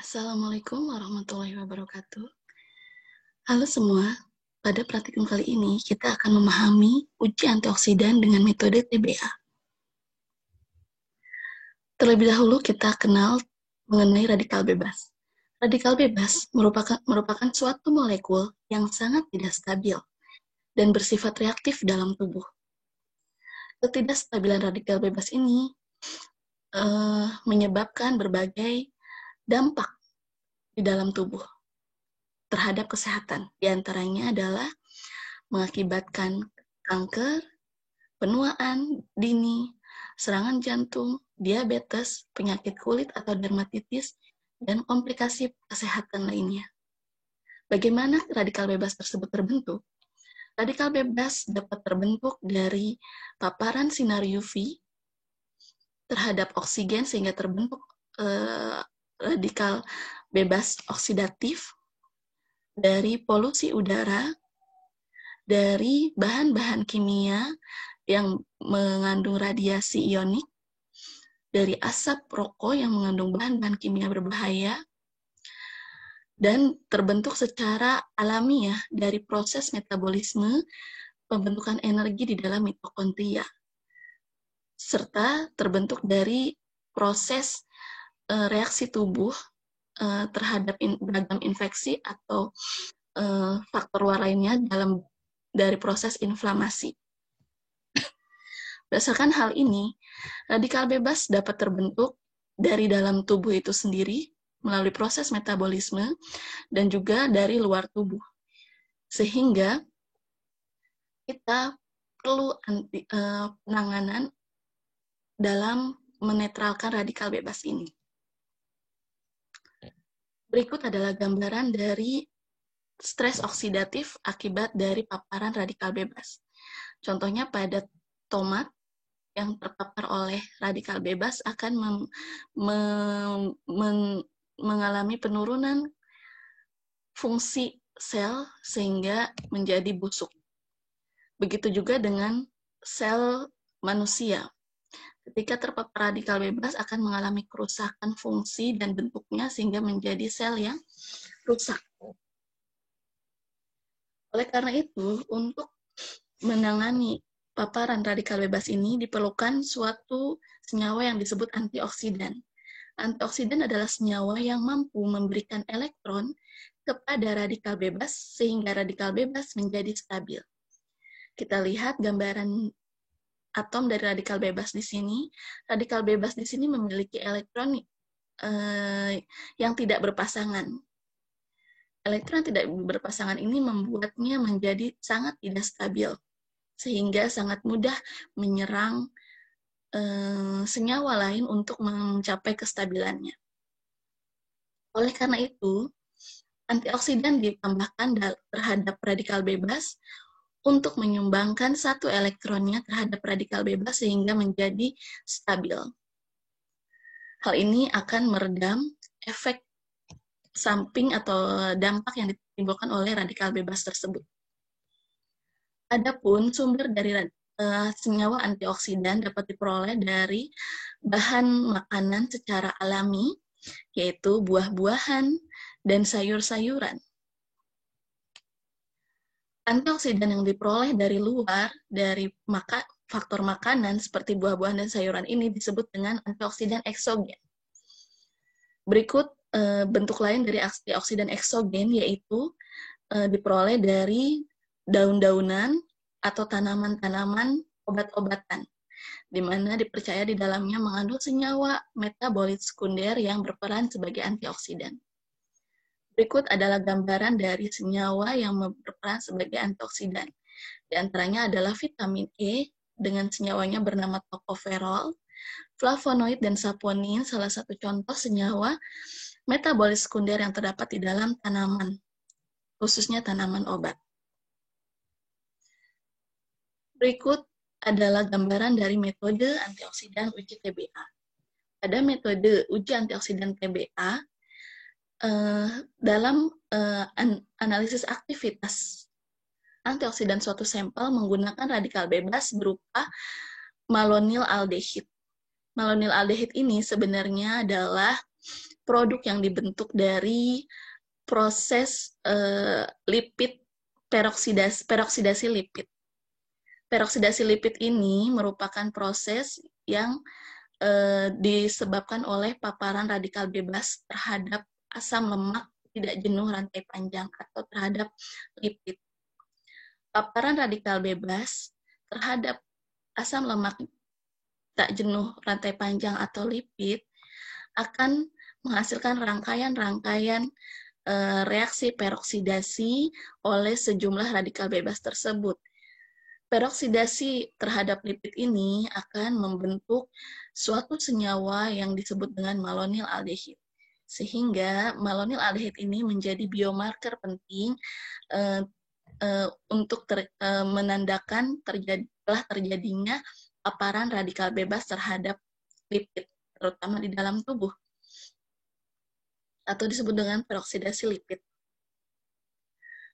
Assalamualaikum warahmatullahi wabarakatuh. Halo semua, pada praktikum kali ini kita akan memahami uji antioksidan dengan metode TBA. Terlebih dahulu kita kenal mengenai radikal bebas. Radikal bebas merupakan suatu molekul yang sangat tidak stabil dan bersifat reaktif dalam tubuh. Ketidakstabilan radikal bebas ini menyebabkan berbagai dampak di dalam tubuh terhadap kesehatan. Di antaranya adalah mengakibatkan kanker, penuaan dini, serangan jantung, diabetes, penyakit kulit atau dermatitis, dan komplikasi kesehatan lainnya. Bagaimana radikal bebas tersebut terbentuk? Radikal bebas dapat terbentuk dari paparan sinar UV terhadap oksigen sehingga terbentuk radikal bebas oksidatif, dari polusi udara, dari bahan-bahan kimia yang mengandung radiasi ionik, dari asap rokok yang mengandung bahan-bahan kimia berbahaya, dan terbentuk secara alamiah dari proses metabolisme pembentukan energi di dalam mitokondria, serta terbentuk dari proses reaksi tubuh terhadap beragam infeksi atau faktor luar lainnya dari proses inflamasi. Berdasarkan hal ini, radikal bebas dapat terbentuk dari dalam tubuh itu sendiri melalui proses metabolisme dan juga dari luar tubuh. Sehingga kita perlu penanganan dalam menetralkan radikal bebas ini. Berikut adalah gambaran dari stres oksidatif akibat dari paparan radikal bebas. Contohnya pada tomat yang terpapar oleh radikal bebas akan mengalami penurunan fungsi sel sehingga menjadi busuk. Begitu juga dengan sel manusia. Ketika terpapar radikal bebas akan mengalami kerusakan fungsi dan bentuknya sehingga menjadi sel yang rusak. Oleh karena itu, untuk menangani paparan radikal bebas ini diperlukan suatu senyawa yang disebut antioksidan. Antioksidan adalah senyawa yang mampu memberikan elektron kepada radikal bebas sehingga radikal bebas menjadi stabil. Kita lihat gambaran atom dari radikal bebas di sini. Radikal bebas di sini memiliki elektron yang tidak berpasangan. Elektron tidak berpasangan ini membuatnya menjadi sangat tidak stabil, sehingga sangat mudah menyerang senyawa lain untuk mencapai kestabilannya. Oleh karena itu, antioksidan ditambahkan terhadap radikal bebas untuk menyumbangkan satu elektronnya terhadap radikal bebas sehingga menjadi stabil. Hal ini akan meredam efek samping atau dampak yang ditimbulkan oleh radikal bebas tersebut. Adapun sumber dari senyawa antioksidan dapat diperoleh dari bahan makanan secara alami, yaitu buah-buahan dan sayur-sayuran. Antioksidan yang diperoleh dari luar, dari faktor makanan seperti buah-buahan dan sayuran ini disebut dengan antioksidan eksogen. Berikut bentuk lain dari antioksidan eksogen, yaitu diperoleh dari daun-daunan atau tanaman-tanaman obat-obatan, di mana dipercaya di dalamnya mengandung senyawa metabolit sekunder yang berperan sebagai antioksidan. Berikut adalah gambaran dari senyawa yang berperan sebagai antioksidan. Di antaranya adalah vitamin E dengan senyawanya bernama tocopherol, flavonoid dan saponin, salah satu contoh senyawa metabolit sekunder yang terdapat di dalam tanaman, khususnya tanaman obat. Berikut adalah gambaran dari metode antioksidan uji TBA. Pada metode uji antioksidan TBA, dalam analisis aktivitas antioksidan suatu sampel menggunakan radikal bebas berupa malonyl aldehid. Malonyl aldehid ini sebenarnya adalah produk yang dibentuk dari proses lipid peroksidasi lipid. Peroksidasi lipid ini merupakan proses yang disebabkan oleh paparan radikal bebas terhadap asam lemak tidak jenuh rantai panjang atau terhadap lipid. Paparan radikal bebas terhadap asam lemak tak jenuh rantai panjang atau lipid akan menghasilkan rangkaian-rangkaian reaksi peroksidasi oleh sejumlah radikal bebas tersebut. Peroksidasi terhadap lipid ini akan membentuk suatu senyawa yang disebut dengan malonyl aldehid. Sehingga malonyl aldehid ini menjadi biomarker penting untuk menandakan terjadinya paparan radikal bebas terhadap lipid, terutama di dalam tubuh, atau disebut dengan peroksidasi lipid.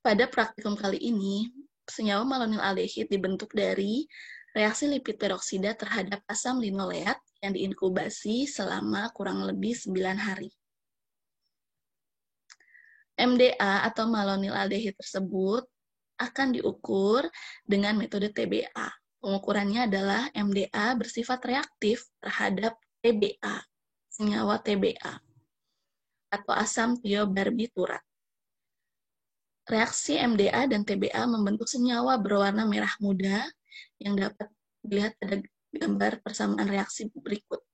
Pada praktikum kali ini, senyawa malonyl aldehid dibentuk dari reaksi lipid peroksida terhadap asam linoleat yang diinkubasi selama kurang lebih 9 hari. MDA atau malonyl aldehid tersebut akan diukur dengan metode TBA. Pengukurannya adalah MDA bersifat reaktif terhadap TBA, senyawa TBA, atau asam tiobarbiturat. Reaksi MDA dan TBA membentuk senyawa berwarna merah muda yang dapat dilihat pada gambar persamaan reaksi berikut.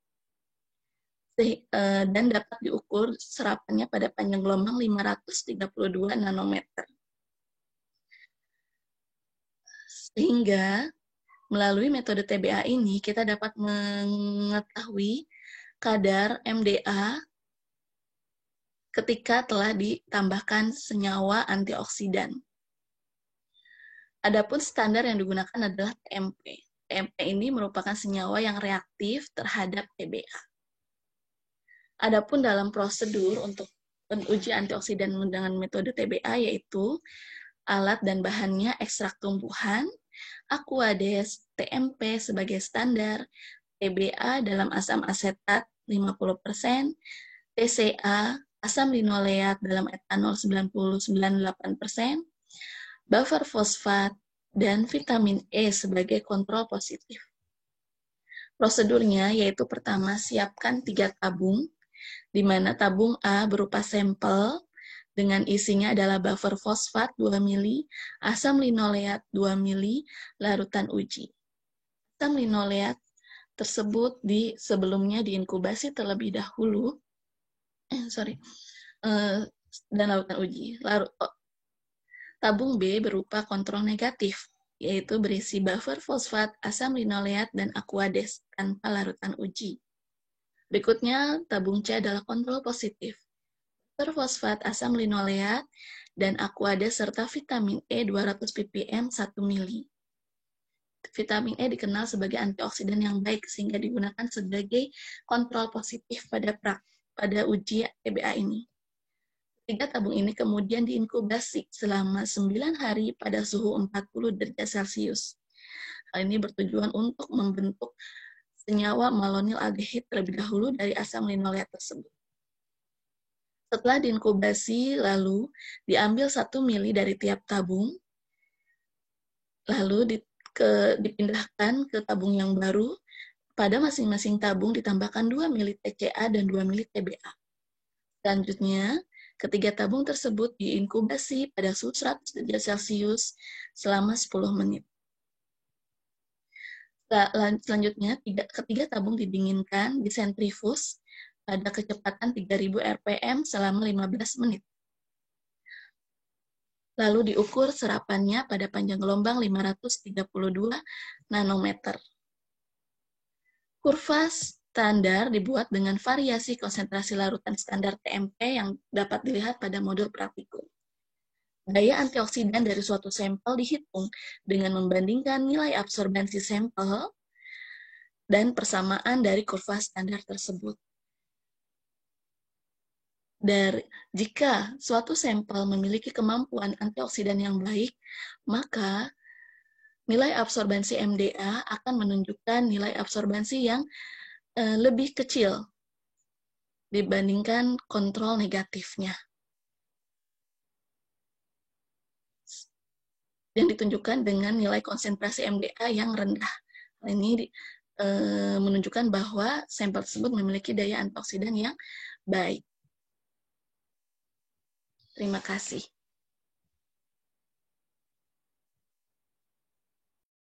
Dan dapat diukur serapannya pada panjang gelombang 532 nanometer. Sehingga melalui metode TBA ini kita dapat mengetahui kadar MDA ketika telah ditambahkan senyawa antioksidan. Adapun standar yang digunakan adalah TMP. TMP ini merupakan senyawa yang reaktif terhadap TBA. Adapun dalam prosedur untuk uji antioksidan dengan metode TBA yaitu alat dan bahannya ekstrak tumbuhan, Aquades, TMP sebagai standar, TBA dalam asam asetat 50%, TCA asam linoleat dalam etanol 99,8%, buffer fosfat, dan vitamin E sebagai kontrol positif. Prosedurnya yaitu pertama siapkan 3 tabung, di mana tabung A berupa sampel dengan isinya adalah buffer fosfat 2 mili, asam linoleat 2 mili, larutan uji. Asam linoleat tersebut sebelumnya diinkubasi terlebih dahulu, dan larutan uji. Tabung B berupa kontrol negatif, yaitu berisi buffer fosfat, asam linoleat, dan Aquades tanpa larutan uji. Berikutnya, tabung C adalah kontrol positif. Buffer fosfat, asam linoleat, dan Aquades serta vitamin E 200 ppm 1 mili. Vitamin E dikenal sebagai antioksidan yang baik sehingga digunakan sebagai kontrol positif pada uji TBA ini. 3 tabung ini kemudian diinkubasi selama 9 hari pada suhu 40 derajat Celcius. Hal ini bertujuan untuk membentuk senyawa malonyl aldehid terlebih dahulu dari asam linoleat tersebut. Setelah diinkubasi, lalu diambil 1 mili dari tiap tabung, lalu dipindahkan ke tabung yang baru. Pada masing-masing tabung ditambahkan 2 mili TCA dan 2 mili TBA. Selanjutnya, ketiga tabung tersebut diinkubasi pada suhu 100 derajat Celcius selama 10 menit. Selanjutnya, ketiga tabung didinginkan di sentrifus pada kecepatan 3000 rpm selama 15 menit. Lalu diukur serapannya pada panjang gelombang 532 nanometer. Kurva standar dibuat dengan variasi konsentrasi larutan standar TMP yang dapat dilihat pada modul praktikum. Daya antioksidan dari suatu sampel dihitung dengan membandingkan nilai absorbensi sampel dan persamaan dari kurva standar tersebut. Jika suatu sampel memiliki kemampuan antioksidan yang baik, maka nilai absorbensi MDA akan menunjukkan nilai absorbensi yang lebih kecil dibandingkan kontrol negatifnya. Yang ditunjukkan dengan nilai konsentrasi MDA yang rendah. Hal ini menunjukkan bahwa sampel tersebut memiliki daya antioksidan yang baik. Terima kasih.